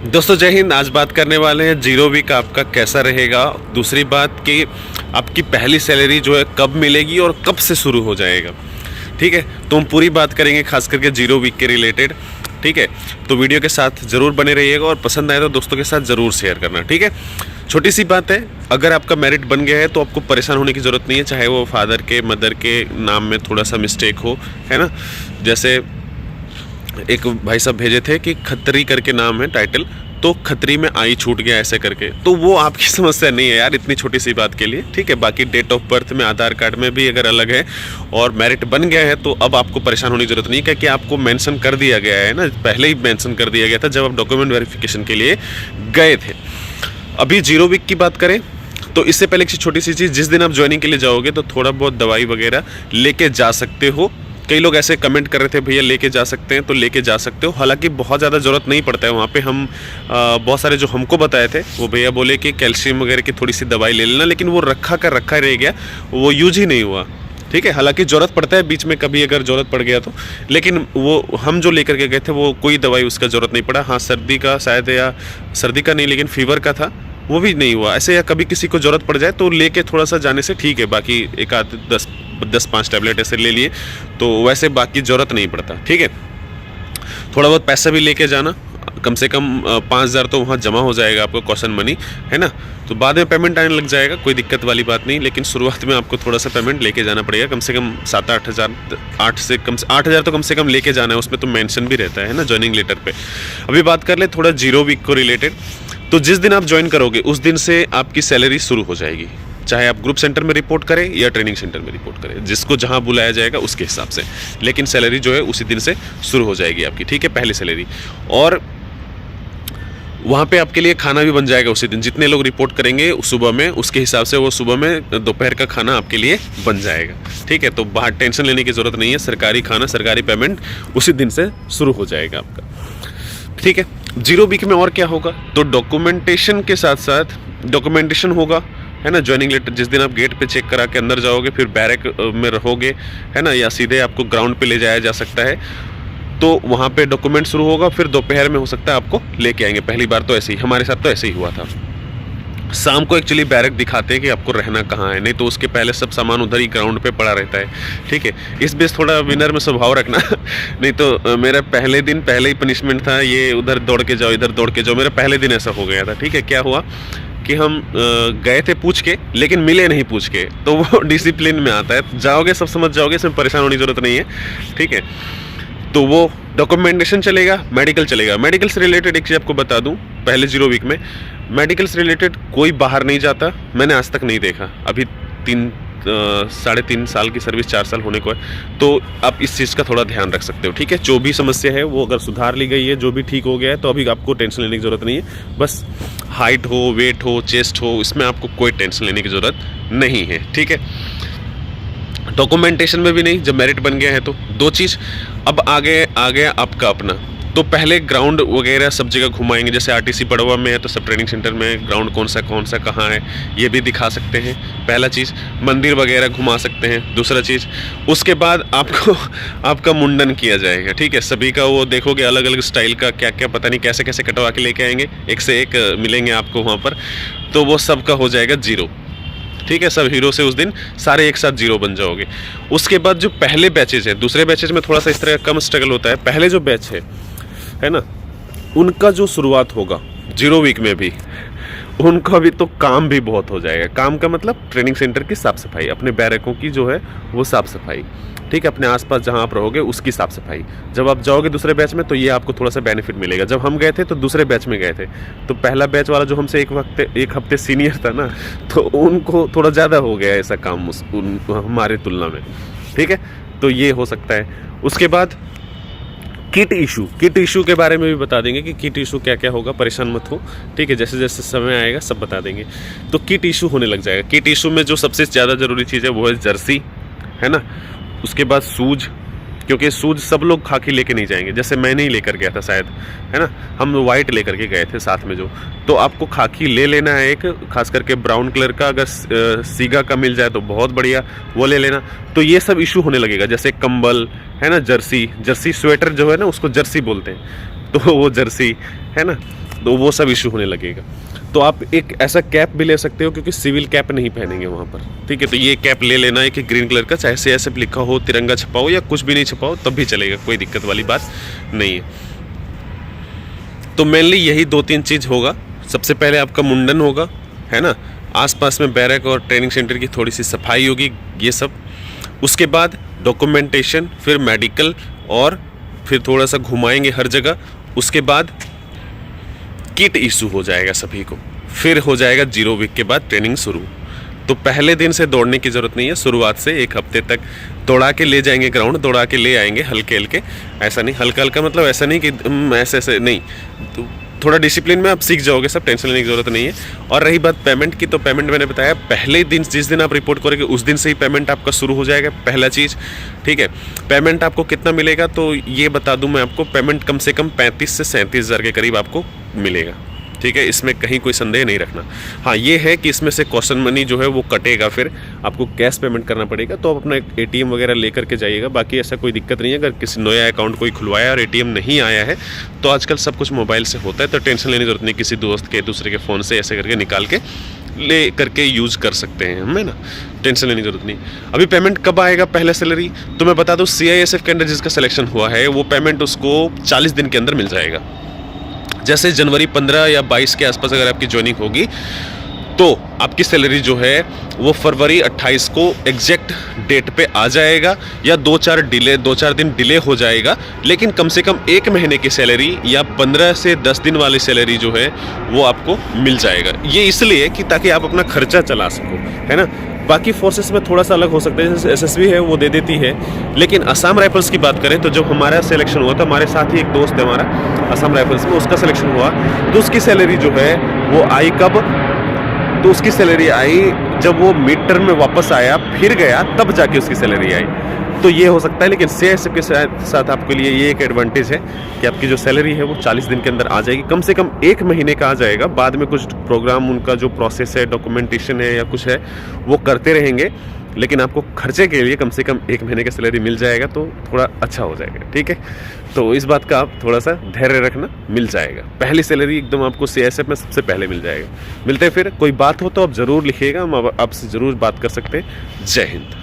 दोस्तों जय हिंद। आज बात करने वाले हैं जीरो वीक आपका कैसा रहेगा। दूसरी बात कि आपकी पहली सैलरी जो है कब मिलेगी और कब से शुरू हो जाएगा। ठीक है, तो हम पूरी बात करेंगे खास करके जीरो वीक के रिलेटेड। ठीक है, तो वीडियो के साथ ज़रूर बने रहिएगा और पसंद आए तो दोस्तों के साथ ज़रूर शेयर करना। ठीक है, छोटी सी बात है, अगर आपका मेरिट बन गया है तो आपको परेशान होने की ज़रूरत नहीं है, चाहे वो फादर के मदर के नाम में थोड़ा सा मिस्टेक हो, है ना। जैसे एक भाई साहब भेजे थे कि खत्री करके नाम है टाइटल, तो खत्री में आई छूट गया ऐसे करके, तो वो आपकी समस्या नहीं है यार, इतनी छोटी सी बात के लिए। ठीक है, बाकी डेट ऑफ बर्थ में आधार कार्ड में भी अगर अलग है और मेरिट बन गया है तो अब आपको परेशान होने की जरूरत नहीं है, क्योंकि आपको मेंशन कर दिया गया है ना, पहले ही मेंशन कर दिया गया था जब आप डॉक्यूमेंट वेरिफिकेशन के लिए गए थे। अभी जीरो वीक की बात करें तो इससे पहले एक छोटी सी चीज़, जिस दिन आप ज्वाइनिंग के लिए जाओगे तो थोड़ा बहुत दवाई वगैरह लेके जा सकते हो। कई लोग ऐसे कमेंट कर रहे थे भैया लेके जा सकते हैं, तो लेके जा सकते हो। हालांकि बहुत ज़्यादा ज़रूरत नहीं पड़ता है वहाँ पे। हम बहुत सारे जो हमको बताए थे वो भैया बोले कि कैल्शियम वगैरह की थोड़ी सी दवाई ले लेना, लेकिन वो रखा रह गया, वो यूज ही नहीं हुआ। ठीक है, हालांकि ज़रूरत पड़ता है बीच में कभी अगर ज़रूरत पड़ गया तो, लेकिन वो हम जो लेकर के गए थे वो कोई दवाई उसका ज़रूरत नहीं पड़ा। हाँ, सर्दी का शायद, या सर्दी का नहीं लेकिन फीवर का था, वो भी नहीं हुआ ऐसे। या कभी किसी को ज़रूरत पड़ जाए तो लेके थोड़ा सा जाने से ठीक है, बाकी एक आध 10-5 टैबलेट ऐसे ले लिए तो वैसे बाकी ज़रूरत नहीं पड़ता। ठीक है, थोड़ा बहुत पैसा भी लेके जाना, कम से कम 5,000 तो वहाँ जमा हो जाएगा आपको कॉशन मनी, है ना। तो बाद में पेमेंट आने लग जाएगा, कोई दिक्कत वाली बात नहीं, लेकिन शुरुआत में आपको थोड़ा सा पेमेंट लेके जाना पड़ेगा, कम से कम 7-8 हज़ार, 8,000 तो कम से कम लेके जाना है। उसमें तो मेंशन भी रहता है ना ज्वाइनिंग लेटर पे। अभी बात कर ले थोड़ा जीरो वीक को रिलेटेड। तो जिस दिन आप ज्वाइन करोगे उस दिन से आपकी सैलरी शुरू हो जाएगी, चाहे आप ग्रुप सेंटर में रिपोर्ट करें या ट्रेनिंग सेंटर में रिपोर्ट करें, जिसको जहां बुलाया जाएगा उसके हिसाब से, लेकिन सैलरी जो है उसी दिन से शुरू हो जाएगी आपकी। ठीक है, पहली सैलरी। और वहाँ पे आपके लिए खाना भी बन जाएगा उसी दिन, जितने लोग रिपोर्ट करेंगे सुबह में उसके हिसाब से वो सुबह में दोपहर का खाना आपके लिए बन जाएगा। ठीक है, तो बाहर टेंशन लेने की ज़रूरत नहीं है, सरकारी खाना सरकारी पेमेंट उसी दिन से शुरू हो जाएगा आपका। ठीक है, जीरो वीक में और क्या होगा, तो डॉक्यूमेंटेशन के साथ साथ डॉक्यूमेंटेशन होगा, है ना। ज्वाइनिंग लेटर जिस दिन आप गेट पे चेक करा के अंदर जाओगे, फिर बैरक में रहोगे, है ना, या सीधे आपको ग्राउंड पे ले जाया जा सकता है, तो वहाँ पे डॉक्यूमेंट शुरू होगा। फिर दोपहर में हो सकता है आपको लेके आएंगे। पहली बार तो ऐसे ही, हमारे साथ तो ऐसे ही हुआ था। शाम को एक्चुअली बैरक दिखाते हैं कि आपको रहना कहाँ है, नहीं तो उसके पहले सब सामान उधर ही ग्राउंड पे पड़ा रहता है। ठीक है, इस बेस थोड़ा विनर में स्वभाव रखना नहीं तो मेरा पहले दिन पहले ही पनिशमेंट था, ये उधर दौड़ के जाओ इधर दौड़ के जाओ। मेरा पहले दिन ऐसा हो गया था। ठीक है, क्या हुआ कि हम गए थे पूछ के, लेकिन मिले नहीं पूछ के, तो वो डिसिप्लिन में आता है। जाओगे सब समझ जाओगे, इसमें परेशान होने की ज़रूरत नहीं है। ठीक है, तो वो डॉक्यूमेंटेशन चलेगा, मेडिकल चलेगा। मेडिकल से रिलेटेड एक चीज़ आपको बता दूं, पहले जीरो वीक में मेडिकल से रिलेटेड कोई बाहर नहीं जाता, मैंने आज तक नहीं देखा। अभी 3-3.5 साल की सर्विस, 4 साल होने को है, तो आप इस चीज़ का थोड़ा ध्यान रख सकते हो। ठीक है, जो भी समस्या है वो अगर सुधार ली गई है, जो भी ठीक हो गया है, तो अभी आपको टेंशन लेने की ज़रूरत नहीं है। बस हाइट हो, वेट हो, चेस्ट हो, इसमें आपको कोई टेंशन लेने की ज़रूरत नहीं है। ठीक है, डॉक्यूमेंटेशन में भी नहीं, जब मेरिट बन गया है तो। दो चीज़ अब आगे आ गया आपका अपना, तो पहले ग्राउंड वगैरह सब जगह घुमाएंगे। जैसे आरटीसी बड़वा में है तो सब ट्रेनिंग सेंटर में ग्राउंड कौन सा कहाँ है ये भी दिखा सकते हैं, पहला चीज़। मंदिर वगैरह घुमा सकते हैं, दूसरा चीज़। उसके बाद आपको आपका मुंडन किया जाएगा। ठीक है, सभी का वो देखोगे अलग अलग स्टाइल का, क्या क्या पता नहीं कैसे कैसे कटवा के लेके आएंगे, एक से एक मिलेंगे आपको वहाँ पर, तो वो सब का हो जाएगा जीरो। ठीक है, सब हीरो से उस दिन सारे एक साथ जीरो बन जाओगे। उसके बाद जो पहले बैचेज हैं, दूसरे बैचेज में थोड़ा सा इस तरह का कम स्ट्रगल होता है। पहले जो बैच है ना, उनका जो शुरुआत होगा जीरो वीक में भी, उनका भी तो काम भी बहुत हो जाएगा। काम का मतलब ट्रेनिंग सेंटर की साफ़ सफाई, अपने बैरकों की जो है वो साफ़ सफाई। ठीक है, अपने आसपास जहाँ आप रहोगे उसकी साफ़ सफाई। जब आप जाओगे दूसरे बैच में तो ये आपको थोड़ा सा बेनिफिट मिलेगा। जब हम गए थे तो दूसरे बैच में गए थे, तो पहला बैच वाला जो हमसे एक हफ्ते सीनियर था ना, तो उनको थोड़ा ज़्यादा हो गया ऐसा काम हमारे तुलना में। ठीक है, तो ये हो सकता है। उसके बाद किट इशू के बारे में भी बता देंगे कि किट इशू क्या क्या होगा, परेशान मत हो। ठीक है, जैसे जैसे समय आएगा सब बता देंगे। तो किट इशू होने लग जाएगा। किट इशू में जो सबसे ज़्यादा ज़रूरी चीज़ है वो है जर्सी, है ना। उसके बाद शूज, क्योंकि शूज सब लोग खाकी लेके नहीं जाएंगे, जैसे मैं नहीं लेकर गया था शायद, है ना, हम वाइट लेकर के गए थे साथ में जो। तो आपको खाकी ले लेना है एक, खास करके ब्राउन कलर का, अगर सीगा का मिल जाए तो बहुत बढ़िया, वो ले लेना। तो ये सब इशू होने लगेगा, जैसे कंबल, है ना, जर्सी स्वेटर जो है ना उसको जर्सी बोलते हैं, तो वो जर्सी, है ना। तो वो सब इशू होने लगेगा। तो आप एक ऐसा कैप भी ले सकते हो, क्योंकि सिविल कैप नहीं पहनेंगे वहाँ पर, ठीक है। तो ये कैप ले लेना है कि ग्रीन कलर का, चाहे CISF लिखा हो, तिरंगा छपा हो या कुछ भी नहीं छपा हो तब भी चलेगा, कोई दिक्कत वाली बात नहीं है। तो मेनली यही 2-3 चीज़ होगा। सबसे पहले आपका मुंडन होगा, है ना, आसपास में बैरक और ट्रेनिंग सेंटर की थोड़ी सी सफाई होगी, ये सब। उसके बाद डॉक्यूमेंटेशन, फिर मेडिकल, और फिर थोड़ा सा घुमाएंगे हर जगह। उसके बाद किट इशू हो जाएगा सभी को, फिर हो जाएगा 0 वीक के बाद ट्रेनिंग शुरू। तो पहले दिन से दौड़ने की ज़रूरत नहीं है, शुरुआत से 1 हफ्ते तक दौड़ा के ले जाएंगे, ग्राउंड दौड़ा के ले आएंगे हल्के हल्के, ऐसा नहीं हल्का हल्का, मतलब ऐसा नहीं कि ऐसे ऐसे नहीं, तो थोड़ा डिसिप्लिन में आप सीख जाओगे, सब टेंशन लेने की ज़रूरत नहीं है। और रही बात पेमेंट की, तो पेमेंट मैंने बताया पहले दिन, जिस दिन आप रिपोर्ट करोगे उस दिन से ही पेमेंट आपका शुरू हो जाएगा, पहला चीज़, ठीक है। पेमेंट आपको कितना मिलेगा तो ये बता दूं मैं आपको, पेमेंट कम से कम 35 से 37 हज़ार के करीब आपको मिलेगा, ठीक है। इसमें कहीं कोई संदेह नहीं रखना। हाँ, ये है कि इसमें से कॉशन मनी जो है वो कटेगा, फिर आपको कैश पेमेंट करना पड़ेगा, तो आप अपना ATM वगैरह लेकर के जाइएगा। बाकी ऐसा कोई दिक्कत नहीं है। अगर किसी नया अकाउंट कोई खुलवाया और ATM नहीं आया है तो आजकल सब कुछ मोबाइल से होता है, तो टेंशन लेने की जरूरत नहीं। किसी दोस्त के, दूसरे के फ़ोन से ऐसे करके निकाल के ले करके यूज़ कर सकते हैं हम, है ना, टेंशन लेने की जरूरत नहीं। अभी पेमेंट कब आएगा पहला सैलरी, तो मैं बता दूँ CISF के अंदर जिसका सिलेक्शन हुआ है वो पेमेंट उसको 40 दिन के अंदर मिल जाएगा। जैसे जनवरी 15 या 22 के आसपास अगर आपकी ज्वाइनिंग होगी तो आपकी सैलरी जो है वो फरवरी 28 को एग्जैक्ट डेट पे आ जाएगा, या 2-4 दिन डिले हो जाएगा, लेकिन कम से कम 1 महीने की सैलरी या 15 से 10 दिन वाली सैलरी जो है वो आपको मिल जाएगा। ये इसलिए कि ताकि आप अपना खर्चा चला सको, है ना। बाकी फोर्सेस में थोड़ा सा अलग हो सकता है, जैसे SSB है वो दे देती है, लेकिन असम राइफल्स की बात करें तो जब हमारा सिलेक्शन हुआ था, हमारे साथ ही एक दोस्त है हमारा असम राइफल्स में, उसका सिलेक्शन हुआ तो उसकी सैलरी जो है वो आई कब, तो उसकी सैलरी आई जब वो मिड टर्म में वापस आया, फिर गया, तब जाके उसकी सैलरी आई। तो ये हो सकता है, लेकिन CISF के साथ आपके लिए ये एक एडवांटेज है कि आपकी जो सैलरी है वो 40 दिन के अंदर आ जाएगी, कम से कम 1 महीने का आ जाएगा। बाद में कुछ प्रोग्राम, उनका जो प्रोसेस है, डॉक्यूमेंटेशन है या कुछ है, वो करते रहेंगे, लेकिन आपको खर्चे के लिए कम से कम 1 महीने का सैलरी मिल जाएगा, तो थोड़ा अच्छा हो जाएगा, ठीक है। तो इस बात का आप थोड़ा सा धैर्य रखना, मिल जाएगा। पहली सैलरी एकदम आपको CISF में सबसे पहले मिल जाएगा। मिलते हैं फिर, कोई बात हो तो आप ज़रूर लिखिएगा, हम आपसे ज़रूर बात कर सकते हैं। जय हिंद।